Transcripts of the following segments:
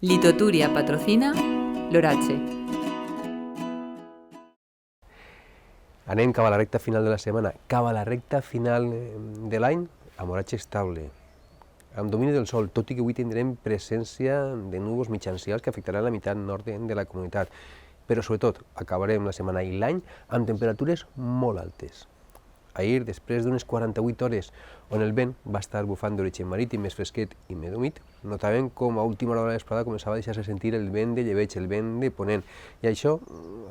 Litoturia patrocina l'oratge. Anem cap a la recta final de la setmana, cap a la recta final de l'any, amb oratge estable, amb domini del sol, tot i que avui tindrem presència de núvols mitjancials que afectaran la meitat nord de la comunitat, però sobretot acabarem la setmana i l'any amb temperatures molt altes. Ahir, després d'unes 48 hores on el vent va estar bufant d'origen marítim més fresquet i més humit, notàvem com a última hora de la vesprada començava a deixar-se sentir el vent de llebeig, el vent de ponent, i això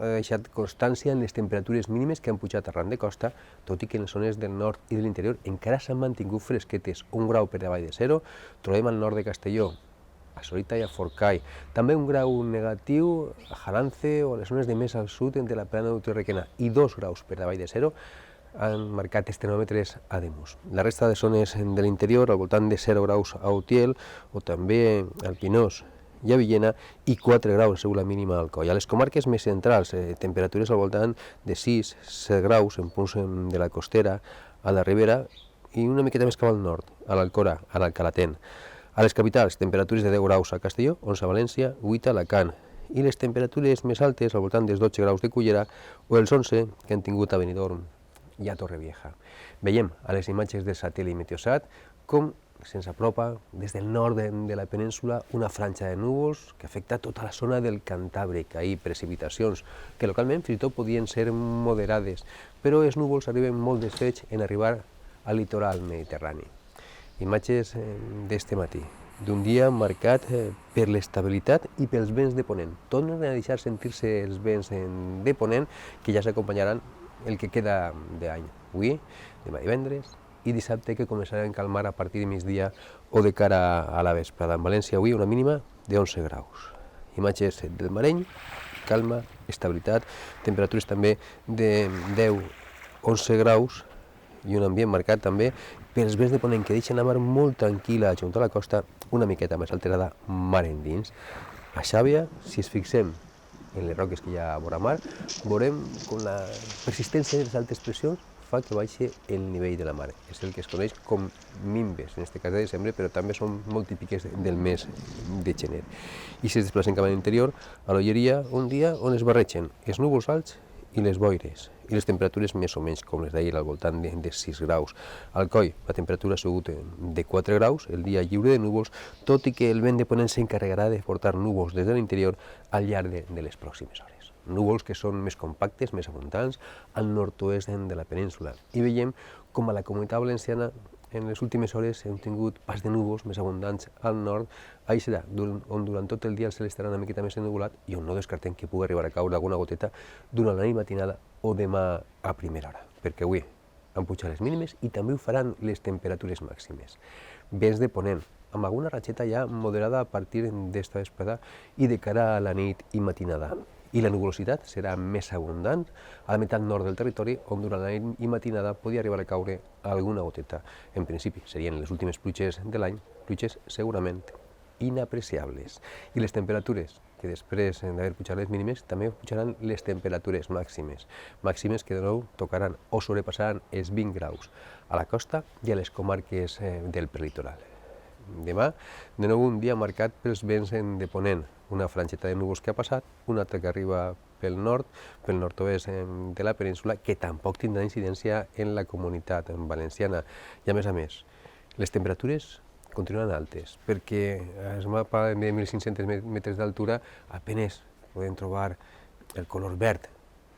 ha deixat constància en les temperatures mínimes que han pujat arran de costa, tot i que en les zones del nord i de l'interior encara s'han mantingut fresquetes, 1 grau per davall de 0, trobem al nord de Castelló, a Sorita i a Forcall, també un grau negatiu a Jalance o a les zones de més al sud de la plana d'Utri-Requena, i 2 graus per davall de 0, han marcat els termòmetres a Ademús. La resta de zones de l'interior, al voltant de 0 graus a Utiel, o també al Pinós i a Villena, i 4 graus segons la mínima al Coll. A les comarques més centrals, temperatures al voltant de 6-7 graus en punts de la costera, a la Ribera, i una miqueta més cap al nord, a l'Alcora, a l'Alcalatent. A les capitals, temperatures de 10 graus a Castelló, 11 a València, 8 a Alacant, i les temperatures més altes al voltant dels 12 graus de Cullera o els 11 que han tingut a Benidorm i a Torrevieja. Veiem a les imatges del satèl·lit Meteosat com se'ns apropa des del nord de la península una franja de núvols que afecta tota la zona del Cantàbric. Ahir precipitacions que localment fins i tot podien ser moderades, però els núvols arriben molt desfets en arribar al litoral mediterrani. Imatges d'este matí, d'un dia marcat per l'estabilitat i pels vents de ponent. Tornen a deixar sentir-se els vents de ponent que ja s'acompanyaran el que queda d'any. Avui, demà divendres i dissabte, que començaran a calmar a partir de migdia o de cara a la vesprada. En València avui una mínima de 11 graus. Imatges del Mareny, calma, estabilitat, temperatures també de 10-11 graus i un ambient marcat també pels vents de ponent que deixen la mar molt tranquil·la junt a la costa, una miqueta més alterada mar endins. A Xàbia, si es fixem en les roques que hi ha a vora mar, veurem com la persistència de les altes pressions fa que baixi el nivell de la mar. És el que es coneix com mimbes, en aquest cas de desembre, però també són molt típiques del mes de gener. I si es desplacen cap a l'interior, a l'Olleria, un dia on es barregen els núvols alts i les boires, i les temperatures més o menys com les d'ahir, al voltant de 6 graus. Al Coll, la temperatura ha sigut de 4 graus, el dia lliure de núvols, tot i que el vent de ponent s'encarregarà de portar núvols des de l'interior al llarg de les pròximes hores. Núvols que són més compactes, més abundants, al nord-oest de la península. I veiem com a la Comunitat Valenciana en les últimes hores hem tingut pas de núvols més abundants al nord. Ahí serà on durant tot el dia el cel estarà una miqueta més ennuvolat i on no descartem que pugui arribar a caure alguna goteta durant la nit matinada o demà a primera hora, perquè avui han pujat les mínimes i també ho faran les temperatures màximes. Vents de ponent, amb alguna ratxeta ja moderada a partir d'esta vesprada i de cara a la nit i matinada. I la nuvolositat serà més abundant a la meitat nord del territori, on durant la nit i matinada podria arribar a caure alguna goteta. En principi, serien les últimes pluges de l'any, pluges segurament inapreciables. I les temperatures, que després d'haver pujat les mínimes, també pujaran les temperatures màximes. Màximes que de nou tocaran o sobrepassaran els 20 graus a la costa i a les comarques del prelitoral. Demà, de nou un dia marcat pels vents de ponent, una franjeta de núvols que ha passat, una altra que arriba pel nord, pel nord-oest de la península, que tampoc tindrà incidència en la comunitat valenciana. I a més, les temperatures continuen altes, perquè al mapa de 1.500 metres d'altura apenas podem trobar el color verd,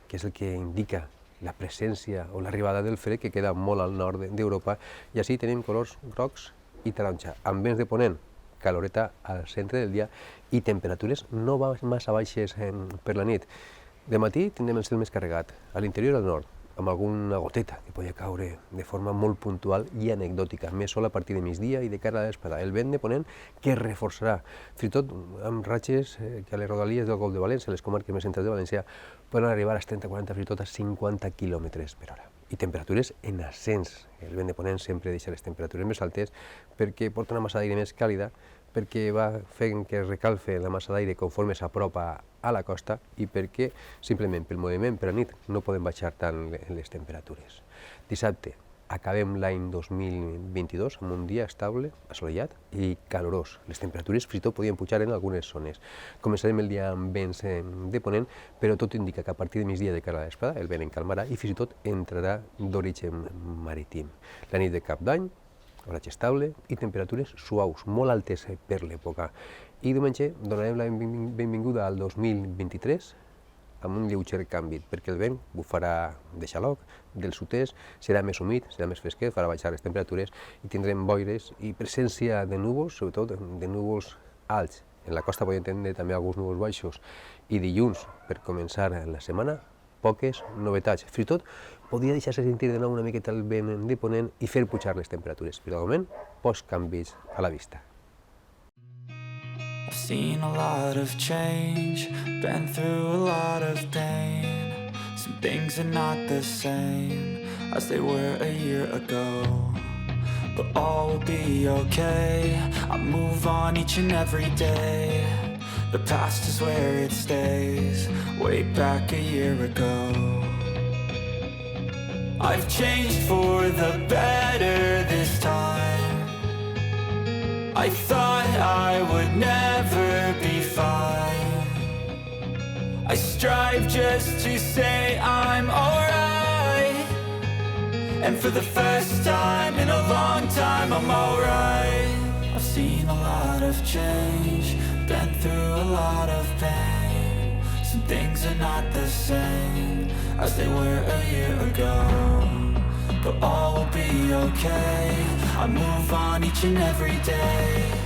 que és el que indica la presència o l'arribada del fred, que queda molt al nord d'Europa, i així tenim colors grocs i taronja, amb vents de ponent, caloreta al centre del dia i temperatures no massa baixes per la nit. De matí tindrem el cel més carregat, a l'interior al nord, amb alguna goteta que podria caure de forma molt puntual i anecdòtica, més sol a partir de migdia i de cara a la vesprada. El vent de ponent que es reforçarà, fins i tot amb ratxes que a les rodalies del Golf de València, les comarques més centrals de València, poden arribar als 30-40, fins i tot a 50 km per hora. I temperatures en ascens. El vent de ponent sempre deixa les temperatures més altes perquè porta una massa d'aire més càlida, perquè va fent que es recalfe la massa d'aire conforme s'apropa a la costa i perquè, simplement pel moviment per la nit, no poden baixar tant les temperatures. Dissabte, acabem l'any 2022 amb un dia estable, assolellat i calorós. Les temperatures fins i tot podien pujar en algunes zones. Començarem el dia amb vents de ponent, però tot indica que a partir de migdia de cara a la vesprada el vent encalmarà i fins i tot entrarà d'origen marítim. La nit de cap d'any, oratge estable i temperatures suaus, molt altes per l'època. I diumenge donarem la benvinguda al 2023 amb un lleuger canvi, perquè el vent bufarà de xaloc, del sud-est, serà més humit, serà més fresquet, farà baixar les temperatures i tindrem boires i presència de núvols, sobretot de núvols alts. En la costa podem tindre també alguns núvols baixos. I dilluns, per començar la setmana, poques novetats. Fins i tot podria deixar-se sentir de nou una miqueta el vent de ponent i fer pujar les temperatures, però de moment, pocs canvis a la vista. I've seen a lot of change, been through a lot of pain. Some things are not the same as they were a year ago, but all will be okay. I move on each and every day. The past is where it stays, way back a year ago. I've changed for the better this time. I thought I would never be fine. I strive just to say I'm alright, and for the first time in a long time I'm alright. I've seen a lot of change, been through a lot of pain. Some things are not the same as they were a year ago, but all will be okay. I move on each and every day.